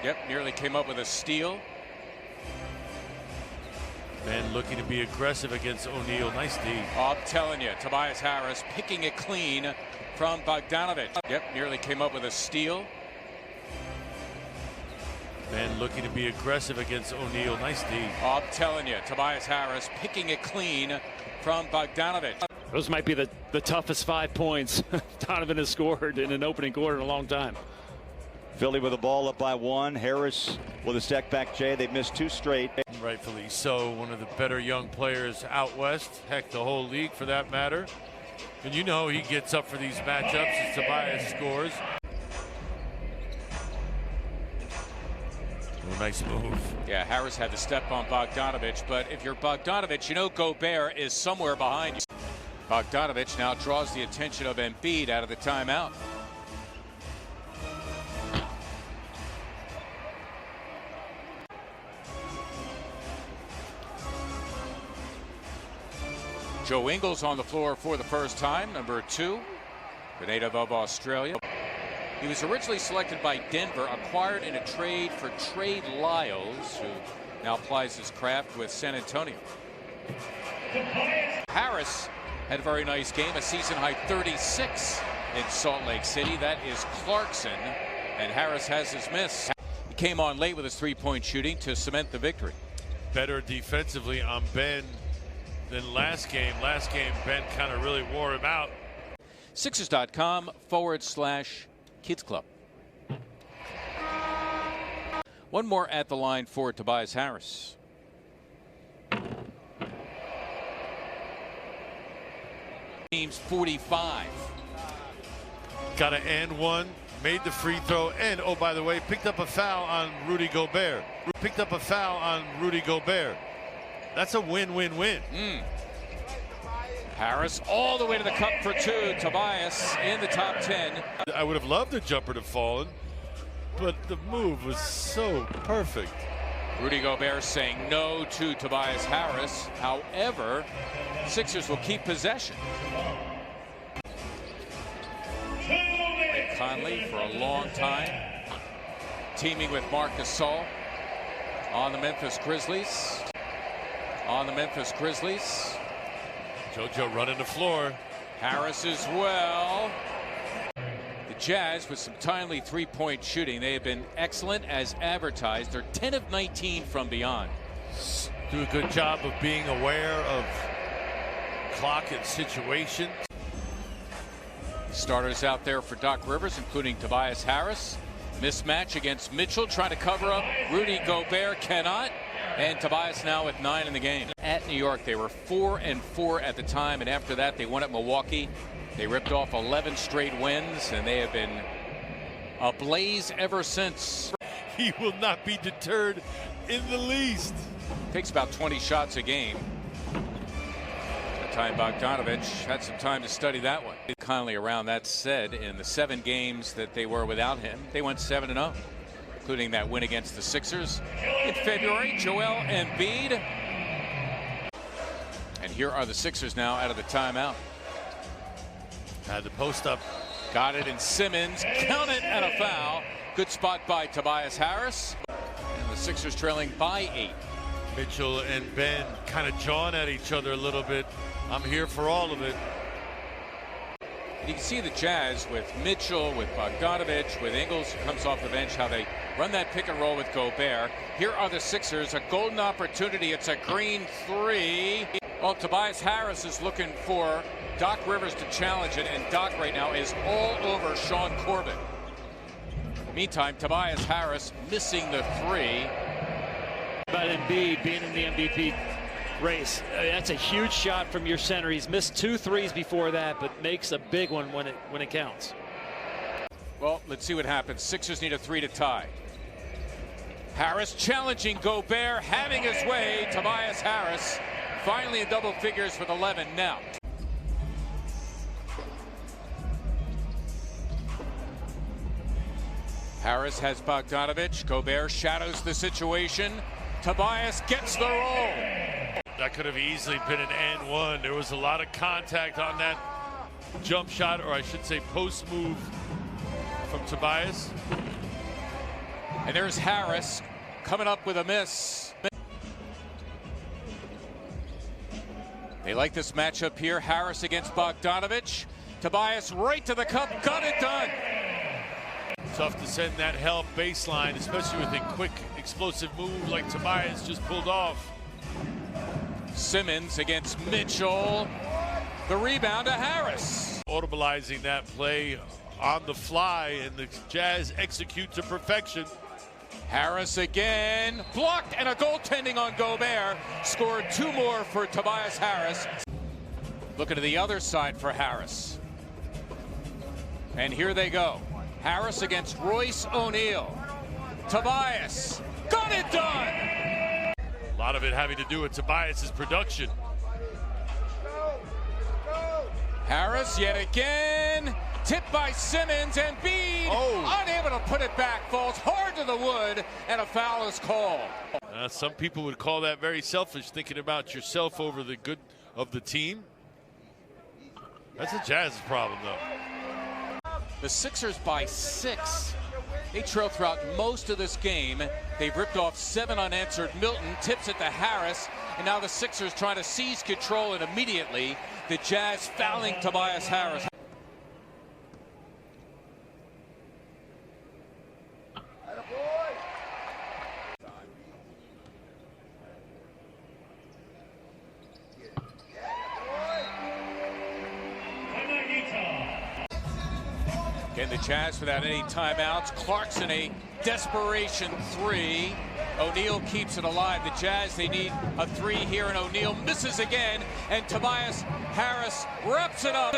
Yep, nearly came up with a steal. Ben looking to be aggressive against O'Neal. Nice D. Oh, I'm telling you, Tobias Harris picking it clean from Bogdanovich. Yep, nearly came up with a steal. Ben looking to be aggressive against O'Neal. Nice D. Oh, I'm telling you, Tobias Harris picking it clean from Bogdanovich. Those might be the toughest 5 points Donovan has scored in an opening quarter in a long time. Philly with the ball up by 1. Harris with a step back, Jay. They've missed 2 straight. Rightfully so. One of the better young players out west. Heck, the whole league for that matter. And you know he gets up for these matchups as Tobias scores. Oh, nice move. Yeah, Harris had to step on Bogdanovich, but if you're Bogdanovich, you know Gobert is somewhere behind you. Bogdanovich now draws the attention of Embiid out of the timeout. Joe Ingles on the floor for the first time, number 2, the native of Australia. He was originally selected by Denver, acquired in a trade for Trey Lyles, who now plies his craft with San Antonio. Harris had a very nice game, a season-high 36 in Salt Lake City. That is Clarkson, and Harris has his miss. He came on late with his three-point shooting to cement the victory. Better defensively on Ben than last game. Last game, Ben kind of really wore him out. Sixers.com/Kids Club. One more at the line for Tobias Harris. Team's 45. Got an and one, made the free throw, and oh, by the way, picked up a foul on Rudy Gobert. Picked up a foul on Rudy Gobert. That's a win-win-win. Harris all the way to the cup for 2. Tobias in the top 10. I would have loved the jumper to fallen, but the move was so perfect. Rudy Gobert saying no to Tobias Harris. However, Sixers will keep possession. Mike Conley for a long time, teaming with Marc Gasol on the Memphis Grizzlies. JoJo running the floor. Harris as well. The Jazz with some timely three-point shooting. They have been excellent as advertised. They're 10 of 19 from beyond. Do a good job of being aware of clock and situation. Starters out there for Doc Rivers, including Tobias Harris. Mismatch against Mitchell, trying to cover up. Rudy Gobert cannot. And Tobias now with 9 in the game. At New York, they were 4-4 at the time, and after that, they won at Milwaukee. They ripped off 11 straight wins, and they have been ablaze ever since. He will not be deterred in the least. Takes about 20 shots a game. That time Bogdanovich had some time to study that one. Conley around. That said, in the 7 games that they were without him, they went 7-0. Including that win against the Sixers in February. Joel Embiid. And here are the Sixers now out of the timeout. Had the post up. Got it in Simmons. Count it and a foul. Good spot by Tobias Harris. And the Sixers trailing by 8. Mitchell and Ben kind of jawing at each other a little bit. I'm here for all of it. You can see the Jazz with Mitchell, with Bogdanovich, with Ingles, who comes off the bench, how they run that pick and roll with Gobert. Here are the Sixers, a golden opportunity. It's a green 3. Well, Tobias Harris is looking for Doc Rivers to challenge it, and Doc right now is all over Sean Corbett. Meantime, Tobias Harris missing the 3. About Embiid being in the MVP race. That's a huge shot from your center. He's missed 2 threes before that, but makes a big one when it counts. Well, let's see what happens. Sixers need a 3 to tie. Harris challenging Gobert, having his way. Tobias Harris finally in double figures with 11 now. Harris has Bogdanovich. Gobert shadows the situation. Tobias gets the roll. That could have easily been an and one. There was a lot of contact on that jump shot, or I should say post move from Tobias. And there's Harris coming up with a miss. They like this matchup here. Harris against Bogdanovich. Tobias right to the cup. Got it done. Tough to send that help baseline, especially with a quick, explosive move like Tobias just pulled off. Simmons against Mitchell. The rebound to Harris. Audibilizing that play on the fly, and the Jazz execute to perfection. Harris again. Blocked, and a goaltending on Gobert. Scored 2 more for Tobias Harris. Looking to the other side for Harris. And here they go. Harris against Royce O'Neal. Tobias got it done. A lot of it having to do with Tobias's production. Harris yet again. Tipped by Simmons, and Bede unable to put it back. Falls hard to the wood, and a foul is called. Some people would call that very selfish, thinking about yourself over the good of the team. That's a Jazz's problem, though. The Sixers by 6. They trail throughout most of this game. They've ripped off 7 unanswered. Milton tips it to Harris, and now the Sixers trying to seize control, and immediately the Jazz fouling Tobias Harris. Again, the Jazz without any timeouts. Clarkson a desperation 3. O'Neal keeps it alive. The Jazz, they need a 3 here, and O'Neal misses again, and Tobias Harris wraps it up.